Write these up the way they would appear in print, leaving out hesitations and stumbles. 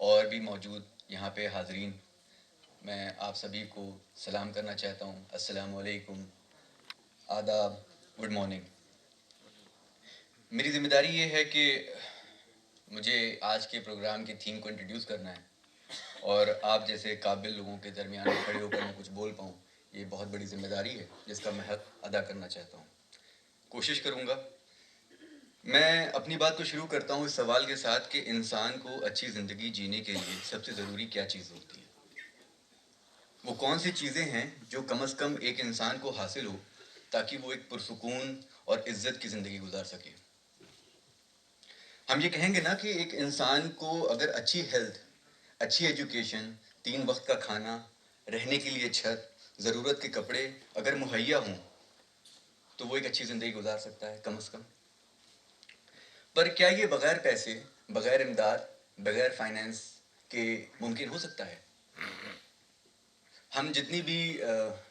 اور بھی موجود یہاں پہ حاضرین، میں آپ سبھی کو سلام کرنا چاہتا ہوں. السلام علیکم، آداب، گڈ مارننگ. میری ذمہ داری یہ ہے کہ مجھے آج کے پروگرام کی تھیم کو انٹروڈیوس کرنا ہے اور آپ جیسے قابل لوگوں کے درمیان میں کھڑے ہو کر میں کچھ بول پاؤں. یہ بہت بڑی ذمہ داری ہے جس کا میں حق ادا کرنا چاہتا ہوں. کوشش کروں گا. میں اپنی بات کو شروع کرتا ہوں اس سوال کے ساتھ کہ انسان کو اچھی زندگی جینے کے لیے سب سے ضروری کیا چیز ہوتی ہے؟ وہ کون سی چیزیں ہیں جو کم از کم ایک انسان کو حاصل ہو تاکہ وہ ایک پرسکون اور عزت کی زندگی گزار سکے؟ ہم یہ کہیں گے نا کہ ایک انسان کو اگر اچھی ہیلتھ، اچھی ایجوکیشن، 3 وقت کا کھانا، رہنے کے لیے چھت، ضرورت کے کپڑے اگر مہیا ہوں تو وہ ایک اچھی زندگی گزار سکتا ہے کم از کم. پر کیا یہ بغیر پیسے، بغیر امداد، بغیر فائنینس کے ممکن ہو سکتا ہے؟ ہم جتنی بھی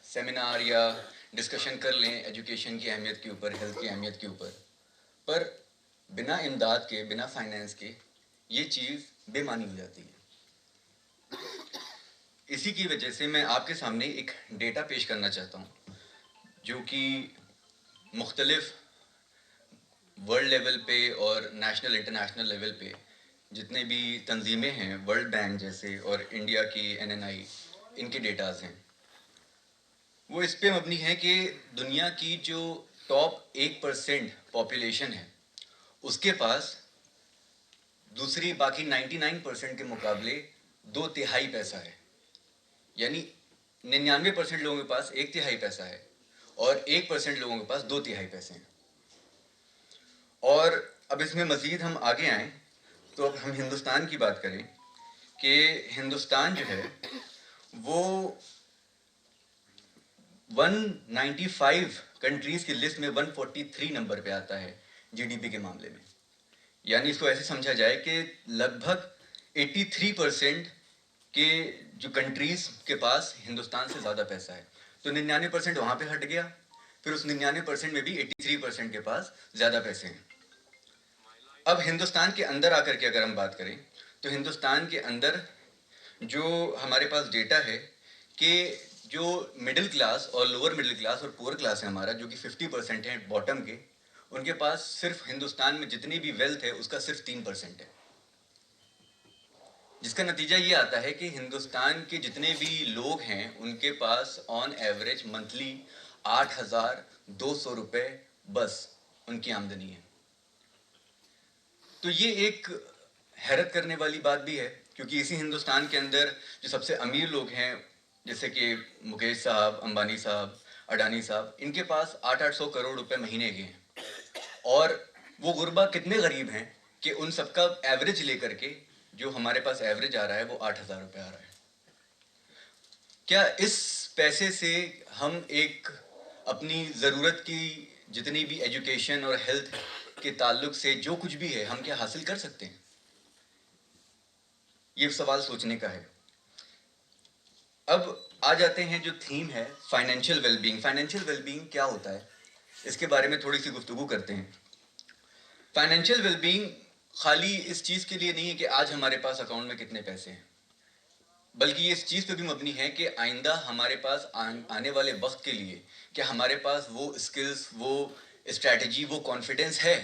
سیمینار یا ڈسکشن کر لیں ایجوکیشن کی اہمیت کے اوپر، ہیلتھ کی اہمیت کے اوپر، پر بنا امداد کے، بنا فائنینس کے یہ چیز بے معنی ہو جاتی ہے. اسی کی وجہ سے میں آپ کے سامنے ایک ڈیٹا پیش کرنا چاہتا ہوں جو کہ مختلف ورلڈ لیول پہ اور نیشنل انٹرنیشنل لیول پہ جتنے بھی تنظیمیں ہیں، ورلڈ بینک جیسے اور انڈیا کی NNI، ان کے ڈیٹاز ہیں. وہ اس پہ مبنی ہے کہ دنیا کی جو ٹاپ 1% پاپولیشن ہے اس کے پاس دوسری باقی 99% کے مقابلے 2/3 پیسہ ہے. یعنی 99% لوگوں کے پاس 1/3 پیسہ ہے اور 1% لوگوں کے پاس 2/3 پیسے ہیں. اور اب اس میں مزید ہم آگے آئیں تو اب ہم ہندوستان کی بات کریں کہ ہندوستان جو ہے وہ 195 کنٹریز کی لسٹ میں 143 نمبر پہ آتا ہے GDP کے معاملے میں. یعنی اس کو ایسے سمجھا جائے کہ لگ بھگ 83% کے جو کنٹریز کے پاس ہندوستان سے زیادہ پیسہ ہے. تو 99% وہاں پہ ہٹ گیا، پھر اس 99% میں بھی 83% کے پاس زیادہ پیسے ہیں. اب ہندوستان کے اندر آ کر کے اگر ہم بات کریں تو ہندوستان کے اندر جو ہمارے پاس ڈیٹا ہے کہ جو مڈل کلاس اور لوور مڈل کلاس اور پور کلاس ہے ہمارا، جو کہ 50% ہیں باٹم کے، ان کے پاس صرف ہندوستان میں جتنی بھی ویلتھ ہے اس کا صرف 3% ہے. جس کا نتیجہ یہ آتا ہے کہ ہندوستان کے جتنے بھی لوگ ہیں ان کے پاس آن ایوریج منتھلی 8,200 روپے بس ان کی آمدنی ہے. تو یہ ایک حیرت کرنے والی بات بھی ہے کیونکہ اسی ہندوستان کے اندر جو سب سے امیر لوگ ہیں جیسے کہ مکیش صاحب، امبانی صاحب، اڈانی صاحب، ان کے پاس 800 کروڑ روپے مہینے کے ہیں. اور وہ غربا کتنے غریب ہیں کہ ان سب کا ایوریج لے کر کے جو ہمارے پاس ایوریج آ رہا ہے وہ 8,000 روپے آ رہا ہے. کیا اس پیسے سے ہم ایک اپنی ضرورت کی جتنی بھی ایجوکیشن اور ہیلتھ کے تعلق سے جو کچھ بھی ہے ہم کیا حاصل کر سکتے ہیں؟ یہ سوال سوچنے کا ہے. اب آ جاتے ہیں جو تھیم ہے financial well being. Financial well being کیا ہوتا ہے اس کے بارے میں تھوڑی سی گفتگو کرتے ہیں. فائنینشیل ویل بینگ خالی اس چیز کے لیے نہیں ہے کہ آج ہمارے پاس اکاؤنٹ میں کتنے پیسے ہیں، بلکہ یہ اس چیز پہ بھی مبنی ہے کہ آئندہ ہمارے پاس آنے والے وقت کے لیے کہ ہمارے پاس وہ اسکلز، وہ اسٹریٹجی، وہ کانفیڈنس ہے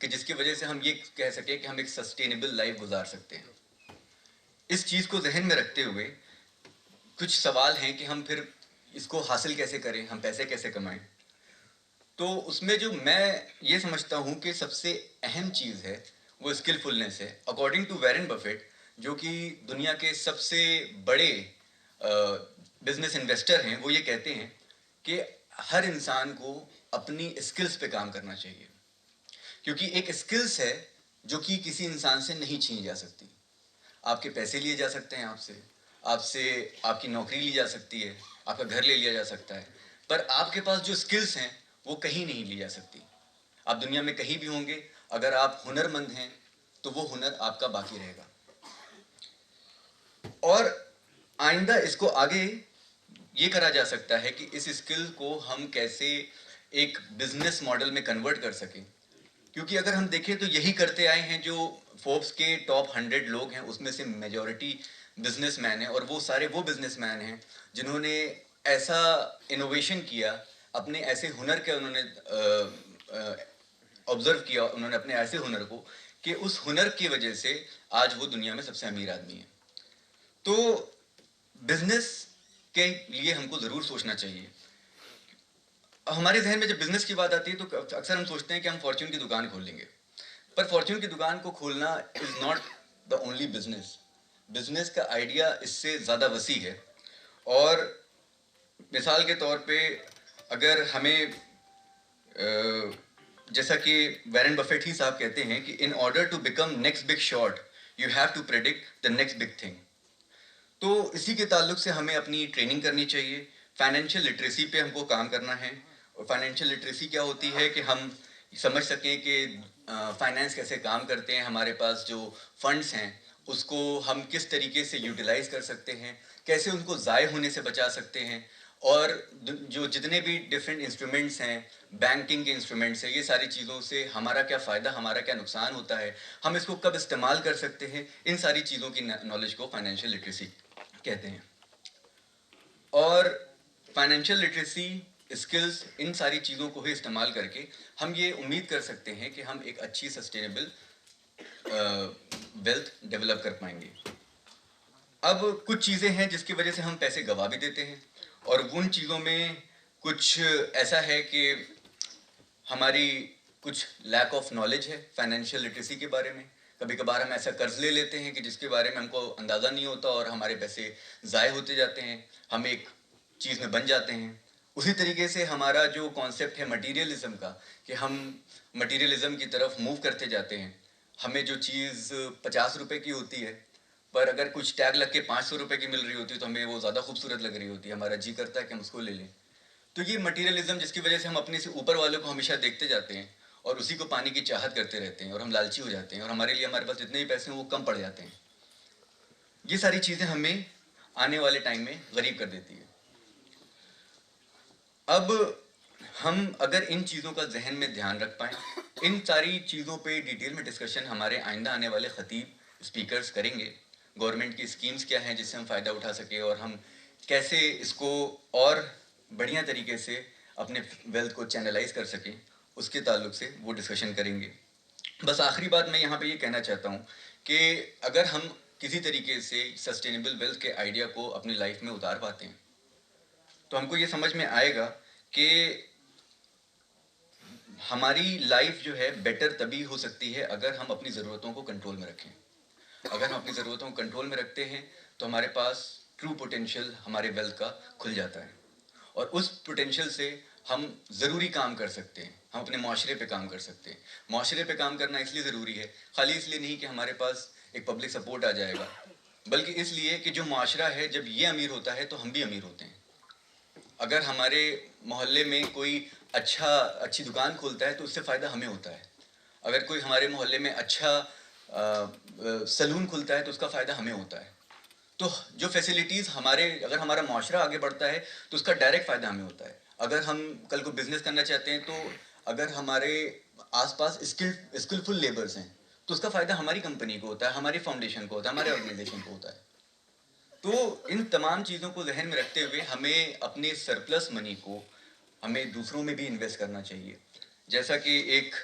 کہ جس کی وجہ سے ہم یہ کہہ سکیں کہ ہم ایک سسٹینیبل لائف گزار سکتے ہیں. اس چیز کو ذہن میں رکھتے ہوئے کچھ سوال ہیں کہ ہم پھر اس کو حاصل کیسے کریں، ہم پیسے کیسے کمائیں. تو اس میں جو میں یہ سمجھتا ہوں کہ سب سے اہم چیز ہے وہ اسکلفلنس ہے. اکارڈنگ ٹو ویرن بفیٹ جو کہ دنیا کے سب سے بڑے بزنس انویسٹر ہیں، وہ یہ کہتے ہیں کہ ہر انسان کو اپنی اسکلز پہ کام کرنا چاہیے کیونکہ ایک اسکلز ہے جو کہ کسی انسان سے نہیں چھینی جا سکتی. آپ کے پیسے لیے جا سکتے ہیں، آپ سے آپ کی نوکری لی جا سکتی ہے، آپ کا گھر لے لیا جا سکتا ہے، پر آپ کے پاس جو اسکلز ہیں وہ کہیں نہیں لی جا سکتی. آپ دنیا میں کہیں بھی ہوں گے، اگر آپ ہنر مند ہیں تو وہ ہنر آپ کا باقی رہے گا. اور آئندہ اس کو آگے یہ کرا جا سکتا ہے کہ اس اسکل کو ہم کیسے ایک بزنس ماڈل میں کنورٹ کر سکیں کیونکہ اگر ہم دیکھیں تو یہی کرتے آئے ہیں جو فوربس کے ٹاپ 100 لوگ ہیں، اس میں سے میجورٹی بزنس مین ہیں، اور وہ سارے وہ بزنس مین ہیں جنہوں نے ایسا انوویشن کیا، اپنے ایسے ہنر کے انہوں نے آبزرو کیا، انہوں نے اپنے ایسے ہنر کو کہ اس ہنر کی وجہ سے آج وہ دنیا میں سب سے امیر آدمی ہیں. تو بزنس کے لیے ہم کو ضرور سوچنا چاہیے. ہمارے ذہن میں جب بزنس کی بات آتی ہے تو اکثر ہم سوچتے ہیں کہ ہم فارچون کی دکان کھول لیں گے، پر فارچون کی دکان کو کھولنا is not the only business. Business کا آئیڈیا اس سے زیادہ وسیع ہے. اور مثال کے طور پہ اگر ہمیں جیسا کہ وارن بفیٹ ہی صاحب کہتے ہیں کہ in order to become next big shot you have to predict the next big thing. تو اسی کے تعلق سے ہمیں اپنی ٹریننگ کرنی چاہیے. فائنینشیل لٹریسی پہ ہم کو کام کرنا ہے. اور فائنینشیل لٹریسی کیا ہوتی ہے کہ ہم سمجھ سکیں کہ فائنینس کیسے کام کرتے ہیں، ہمارے پاس جو فنڈس ہیں اس کو ہم کس طریقے سے یوٹیلائز کر سکتے ہیں، کیسے ان کو ضائع ہونے سے بچا سکتے ہیں، اور جو جتنے بھی ڈفرینٹ انسٹرومنٹس ہیں، بینکنگ کے انسٹرومنٹس ہیں، یہ ساری چیزوں سے ہمارا کیا فائدہ، ہمارا کیا نقصان ہوتا ہے، ہم اس کو کب استعمال کر سکتے ہیں، ان ساری چیزوں کی نالج کو فائنینشیل لٹریسی کہتے ہیں. اور فائنینشیل لٹریسی اسکلز، ان ساری چیزوں کو ہی استعمال کر کے ہم یہ امید کر سکتے ہیں کہ ہم ایک اچھی سسٹینیبل ویلتھ ڈیولپ کر پائیں گے. اب کچھ چیزیں ہیں جس کی وجہ سے ہم پیسے گوا بھی دیتے ہیں، اور ان چیزوں میں کچھ ایسا ہے کہ ہماری کچھ لیک آف نالج ہے فائنینشیل لٹریسی کے بارے میں. کبھی کبھار ہم ایسا قرض لے لیتے ہیں کہ جس کے بارے میں ہم کو اندازہ نہیں ہوتا اور ہمارے پیسے ضائع ہوتے جاتے ہیں، ہم ایک چیز میں بن جاتے ہیں. اسی طریقے سے ہمارا جو کانسیپٹ ہے مٹیریلزم کا، کہ ہم مٹیریلزم کی طرف موو کرتے جاتے ہیں. ہمیں جو چیز 50 روپے کی ہوتی ہے، پر اگر کچھ ٹیگ لگ کے 500 روپے کی مل رہی ہوتی ہے تو ہمیں وہ زیادہ خوبصورت لگ رہی ہوتی ہے، ہمارا جی کرتا ہے کہ ہم اس کو لے لیں. تو یہ مٹیریلزم جس کی وجہ سے ہم اپنے سے اوپر والوں کو ہمیشہ دیکھتے جاتے ہیں اور اسی کو پانے کی چاہت کرتے رہتے ہیں، اور ہم لالچی ہو جاتے ہیں، اور ہمارے لیے ہمارے پاس جتنے بھی پیسے ہیں وہ کم پڑ جاتے ہیں. یہ ساری چیزیں ہمیں آنے والے ٹائم میں غریب کر دیتی ہے. اب ہم اگر ان چیزوں کا ذہن میں دھیان رکھ پائیں، ان ساری چیزوں پہ ڈیٹیل میں ڈسکشن ہمارے آئندہ آنے والے خطیب اسپیکرز کریں گے. گورنمنٹ کی اسکیمز کیا ہیں جس سے ہم فائدہ اٹھا سکیں، اور ہم کیسے اس کو اور بڑھیا طریقے سے اپنے ویلتھ کو چینلائز کر سکیں، اس کے تعلق سے وہ ڈسکشن کریں گے. بس آخری بات میں یہاں پہ یہ کہنا چاہتا ہوں کہ اگر ہم کسی طریقے سے سسٹینیبل ویلتھ کے آئیڈیا کو اپنی لائف میں اتار پاتے ہیں تو ہم کو یہ سمجھ میں آئے گا کہ ہماری لائف جو ہے بیٹر تبھی ہو سکتی ہے اگر ہم اپنی ضرورتوں کو کنٹرول میں رکھیں. اگر ہم اپنی ضرورتوں کو کنٹرول میں رکھتے ہیں تو ہمارے پاس ٹرو پوٹینشیل ہمارے ویلتھ کا کھل جاتا ہے، اور اس پوٹینشیل سے ہم ضروری کام کر سکتے ہیں. ہم اپنے معاشرے پہ کام کر سکتے ہیں. معاشرے پہ کام کرنا اس لیے ضروری ہے، خالی اس لیے نہیں کہ ہمارے پاس ایک پبلک سپورٹ آ جائے گا، بلکہ اس لیے کہ جو معاشرہ ہے جب یہ امیر ہوتا ہے تو ہم بھی امیر ہوتے ہیں. اگر ہمارے محلے میں کوئی اچھی دکان کھولتا ہے تو اس سے فائدہ ہمیں ہوتا ہے. اگر کوئی ہمارے محلے میں اچھا سلون کھلتا ہے تو اس کا فائدہ ہمیں ہوتا ہے. تو جو فیسلٹیز اگر ہمارا معاشرہ آگے بڑھتا ہے تو اس کا ڈائریکٹ فائدہ ہمیں ہوتا ہے. اگر ہم کل کو بزنس کرنا چاہتے ہیں تو اگر ہمارے آس پاس اسکلفل لیبرز ہیں تو اس کا فائدہ ہماری کمپنی کو ہوتا ہے، ہماری فاؤنڈیشن کو ہوتا ہے، ہمارے آرگنائزیشن کو ہوتا ہے. تو ان تمام چیزوں کو ذہن میں رکھتے ہوئے ہمیں اپنے سرپلس منی کو ہمیں دوسروں میں بھی انویسٹ کرنا چاہیے. جیسا کہ ایک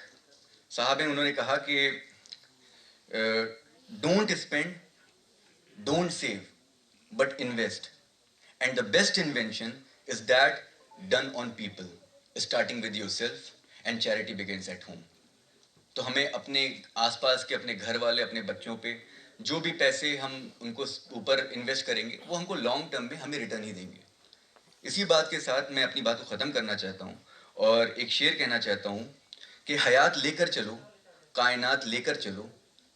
صاحب ہیں، انہوں نے کہا کہ don't spend, don't save, but invest. And the best invention is that done on people starting with yourself and charity begins at home. تو ہمیں اپنے آس پاس کے اپنے گھر والے، اپنے بچوں پہ جو بھی پیسے ہم ان کو اوپر انویسٹ کریں گے وہ ہم کو لانگ ٹرم میں ہمیں ریٹرن ہی دیں گے. اسی بات کے ساتھ میں اپنی بات کو ختم کرنا چاہتا ہوں اور ایک شعر کہنا چاہتا ہوں کہ حیات لے کر چلو، کائنات لے کر چلو،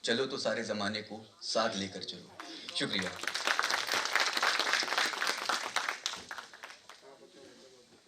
چلو تو سارے زمانے کو ساتھ لے کر چلو. شکریہ.